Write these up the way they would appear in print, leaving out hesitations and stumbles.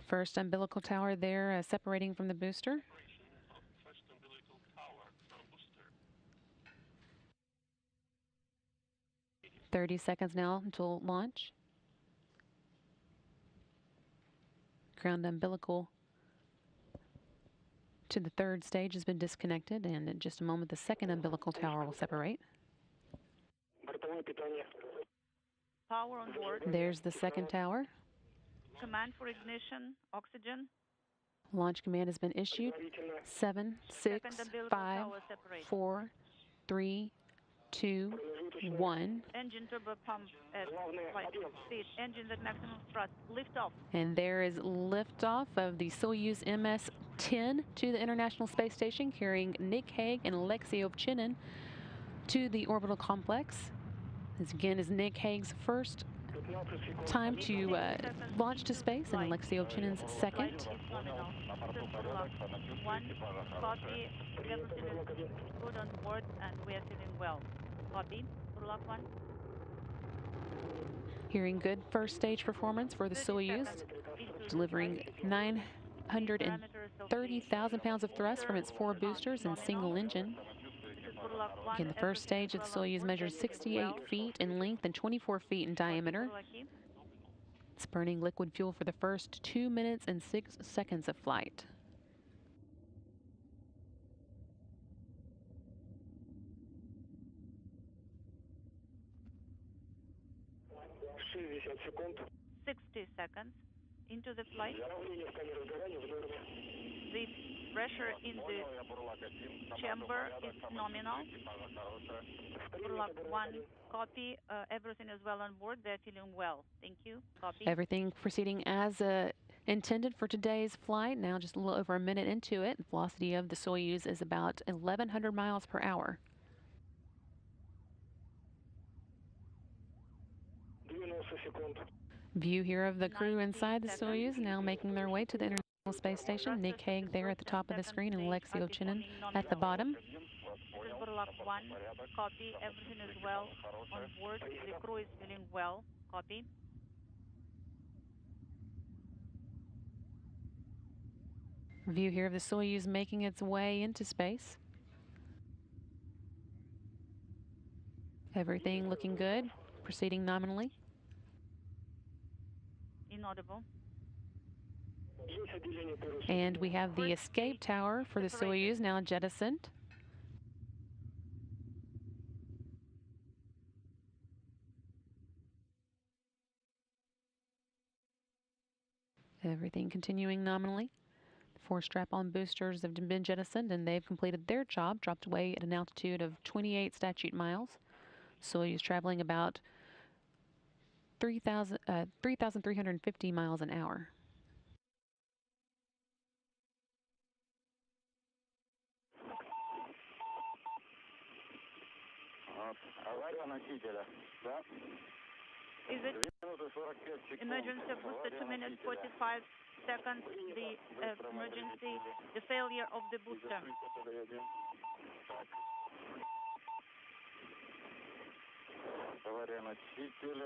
First umbilical tower there separating from the booster. 30 seconds now until launch. Ground umbilical to the third stage has been disconnected, and in just a moment the second umbilical tower will separate. Power on board. There's the second tower. Command for ignition, oxygen. Launch command has been issued. 7, 6, 5, 4, 3, 2, 1. Engine turbo pump at flight speed. Engines at maximum thrust. Lift off. And there is liftoff of the Soyuz MS-10 to the International Space Station, carrying Nick Hague and Alexei Ovchinin to the orbital complex. This again is Nick Hague's first time to launch to space, and Alexei Ovchinin's second. One copy. Everything is good on board, and we are feeling well. Copy. Burlock 1. Hearing good first stage performance for the Soyuz, delivering 930,000 pounds of thrust from its 4 boosters and single engine. Again, the first stage of the Soyuz measured 68 feet in length and 24 feet in diameter. It's burning liquid fuel for the first 2 minutes and 6 seconds of flight. Seconds into the flight. The pressure in the chamber is nominal. Burlock 1, copy. Everything is well on board. They're feeling well. Thank you. Copy. Everything proceeding as intended for today's flight. Now just a little over a minute into it. The velocity of the Soyuz is about 1,100 miles per hour. View here of the crew inside the Soyuz now making their way to the International Space Station. Nick Hague there at the top of the screen and Alexei Ovchinin at the bottom. This is Burlock 1, copy. Everything is well on board. The crew is feeling well. Copy. View here of the Soyuz making its way into space. Everything looking good, proceeding nominally. Inaudible. And we have the escape tower for the Soyuz now jettisoned. Everything continuing nominally. The 4 strap-on boosters have been jettisoned, and they've completed their job, dropped away at an altitude of 28 statute miles. Soyuz traveling about 3,350 miles an hour. Is it emergency booster 2 minutes 45 seconds? The emergency, the failure of the booster.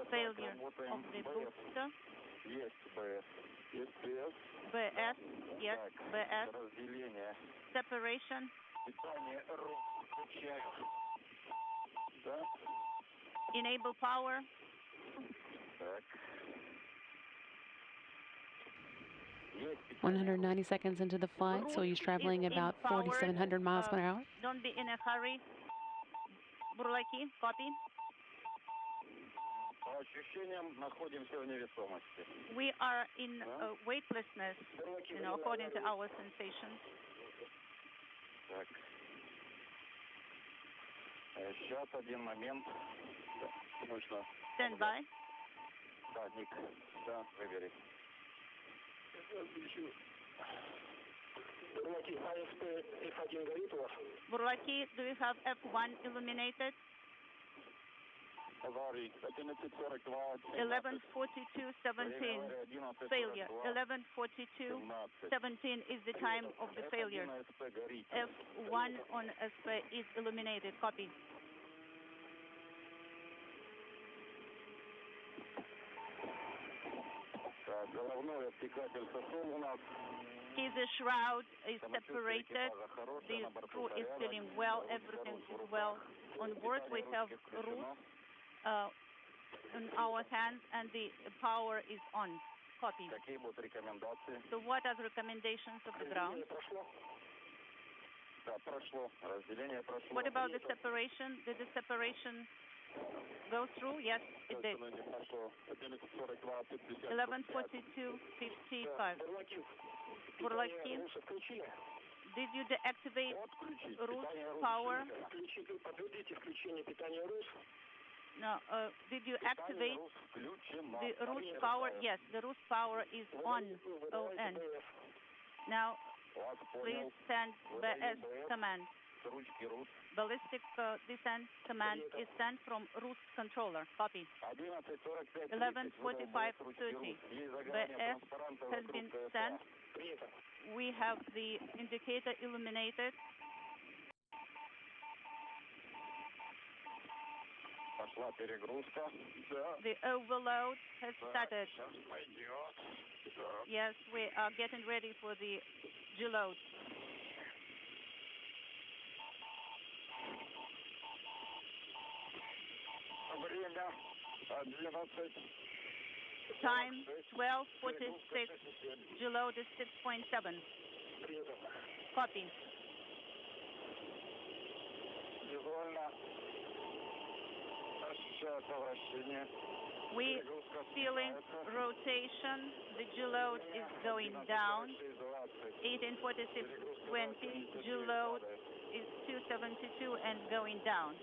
Failure of the booster. BS, yes, BS. Separation. Enable power. 190 seconds into the flight, Soyuz traveling about 4,700 miles per hour. Don't be in a hurry. Burlaki, copy. We are in weightlessness, according to our sensations. Stand by. Burlaki, do you have F1 illuminated? 11:42:17. Failure. 11:42:17 is the time of the failure. F1 on SP is illuminated. Copy. Okay, the shroud is separated. The crew is feeling well. Everything is well on board. We have routes in our hands, and the power is on. Copy. So what are the recommendations of the ground? What about the separation? Did the separation go through? Yes, it did. 11:42:55. Burlaki, did you deactivate roof power? No. Did you activate the roof power? Yes, the roof power is on. ON. Now, please send BS command. Ballistic descent command is sent from route controller. Copy. 11:45:30. BS has been sent. We have the indicator illuminated. The overload has started. Yes, we are getting ready for the deload. Time 12:46. Deload is 6.7. Copy. We feeling rotation. The deload is going down. 18:46:20. Deload is 272 and going down.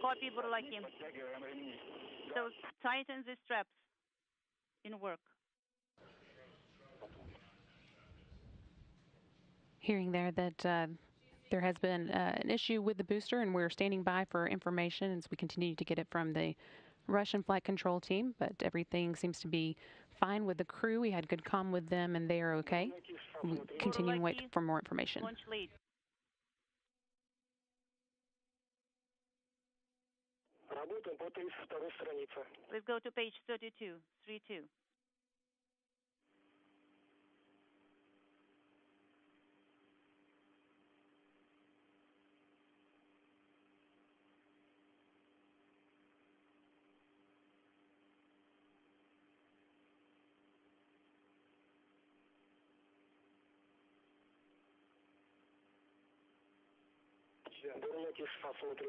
Copy, Burlaki. So tighten the straps in work. Hearing there that there has been an issue with the booster, and we're standing by for information as we continue to get it from the Russian flight control team, but everything seems to be fine with the crew. We had good comm with them, and they are okay. We continue to wait for more information. Launch lead. Let's go to page 32, 32.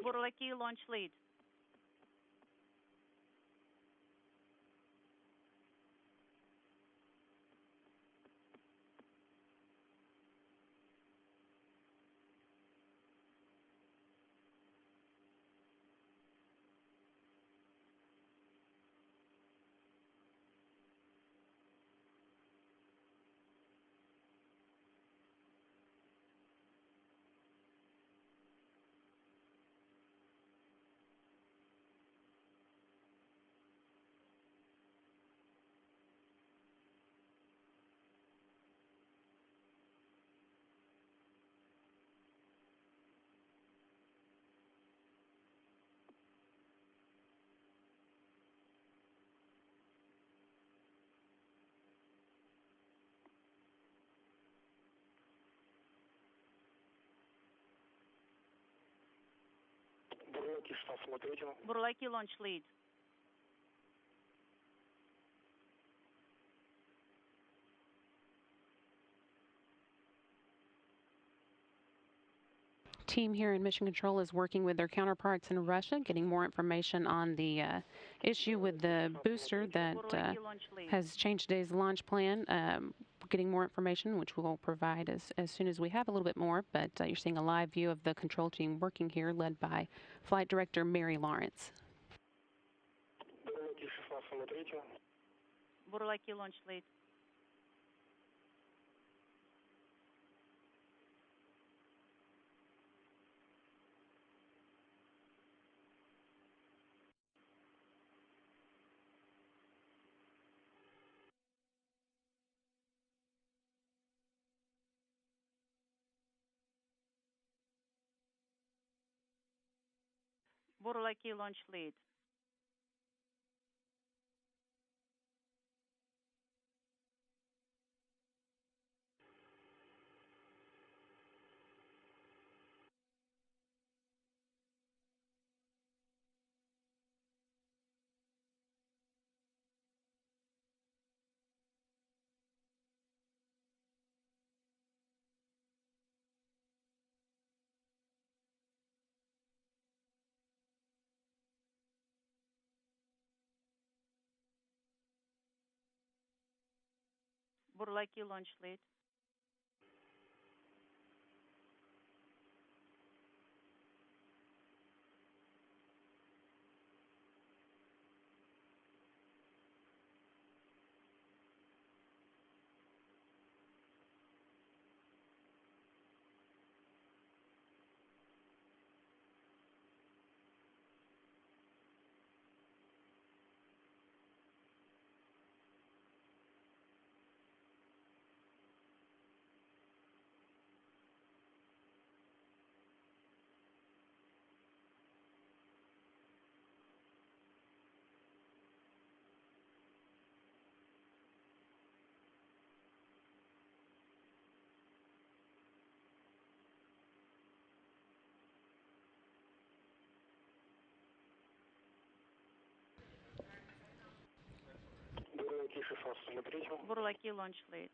Burlaki, launch lead. Burlaki, launch lead. Team here in Mission Control is working with their counterparts in Russia, getting more information on the issue with the booster that has changed today's launch plan. Getting more information, which we'll provide as soon as we have a little bit more. But you're seeing a live view of the control team working here, led by Flight Director Mary Lawrence. Burlaki, launch lead. Buрлаки launch lead. Buрлаки launch lead. Бурлаки launch lead.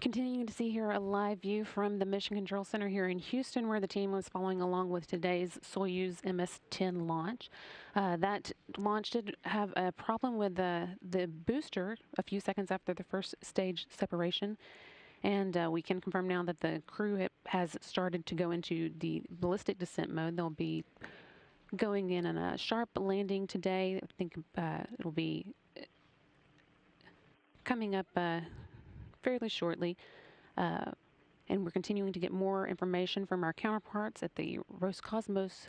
Continuing to see here a live view from the Mission Control Center here in Houston, where the team was following along with today's Soyuz MS-10 launch. That launch did have a problem with the booster a few seconds after the first stage separation. And we can confirm now that the crew has started to go into the ballistic descent mode. They'll be going in on a sharp landing today. I think it'll be coming up fairly shortly. And we're continuing to get more information from our counterparts at the Roscosmos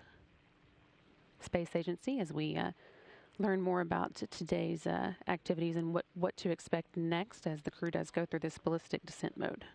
Space Agency as we learn more about today's activities and what to expect next as the crew does go through this ballistic descent mode.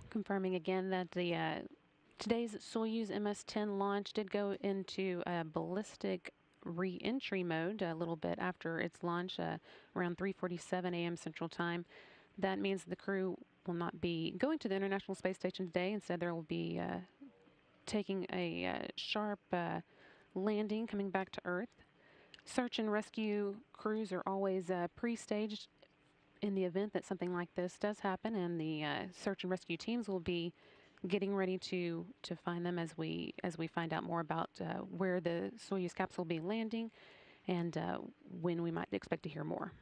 Confirming again that the today's Soyuz MS-10 launch did go into ballistic re-entry mode a little bit after its launch, around 3:47 a.m. Central Time. That means the crew will not be going to the International Space Station today. Instead, there will be taking a sharp landing, coming back to Earth. Search and rescue crews are always pre-staged in the event that something like this does happen, and the search and rescue teams will be getting ready to find them as we find out more about where the Soyuz capsule will be landing and when we might expect to hear more.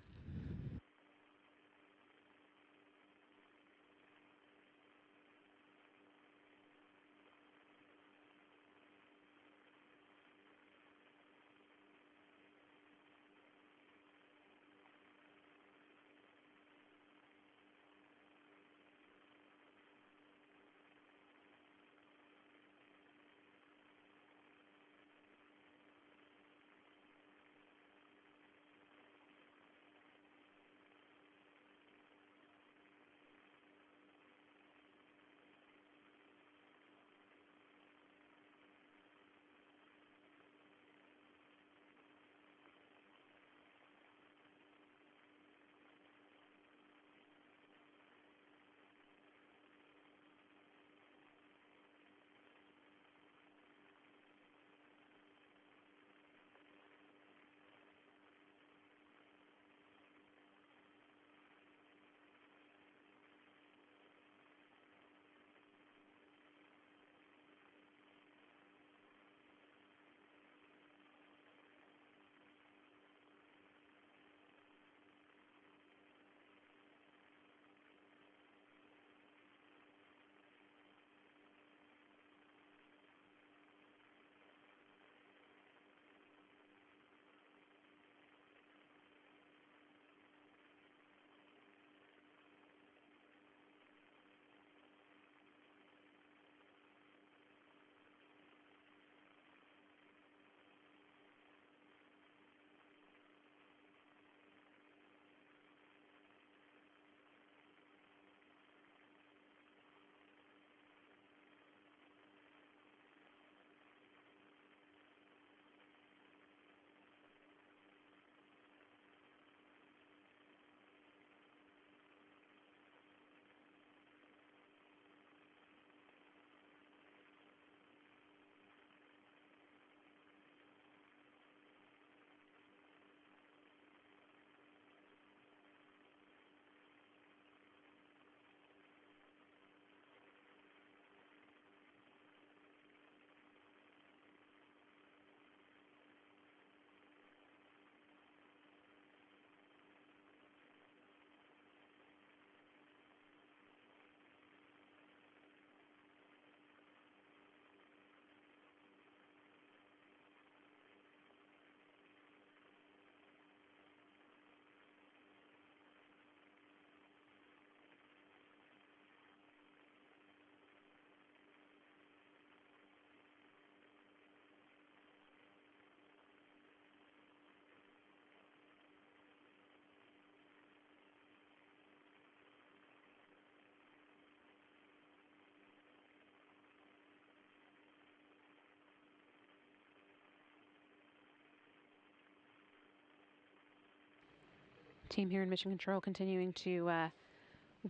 team here in Mission Control continuing to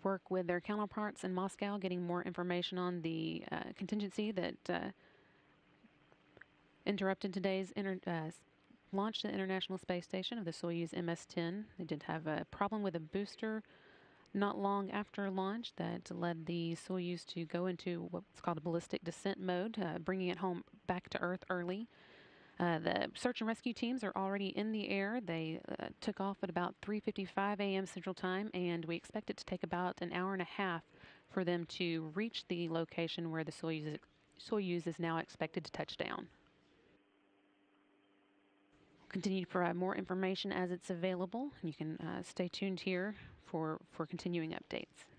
work with their counterparts in Moscow, getting more information on the contingency that interrupted today's launch to the International Space Station of the Soyuz MS-10. They did have a problem with a booster not long after launch that led the Soyuz to go into what's called a ballistic descent mode, bringing it home back to Earth early. The search and rescue teams are already in the air. They took off at about 3:55 a.m. Central Time, and we expect it to take about an hour and a half for them to reach the location where the Soyuz is now expected to touch down. We'll continue to provide more information as it's available. You can stay tuned here for continuing updates.